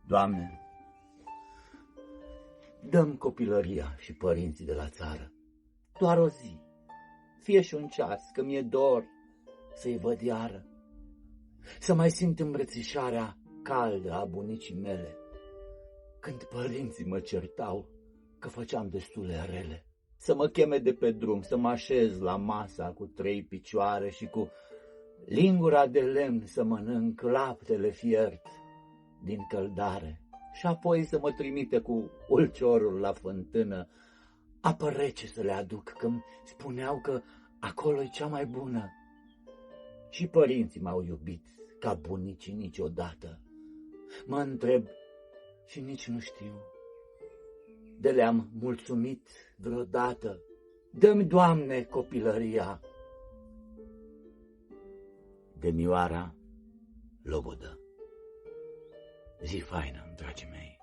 Doamne, dăm copilăria și părinții de la țară, doar o zi, fie și un ceas, că mi-e dor să-i văd iară, să mai simt îmbrățișarea caldă a bunicii mele, când părinții mă certau că făceam destule rele, să mă cheme de pe drum, să mă așez la masa cu 3 picioare și cu lingura de lemn să mănânc laptele fiert din căldare și apoi să mă trimite cu ulciorul la fântână apă rece să le aduc, că-mi spuneau că acolo-i cea mai bună. Și părinții m-au iubit ca bunicii niciodată. Mă întreb și nici nu știu de le-am mulțumit vreodată. Dă-mi, Doamne, copilăria. Demioara Lobodă. Zi faină, dragii mei.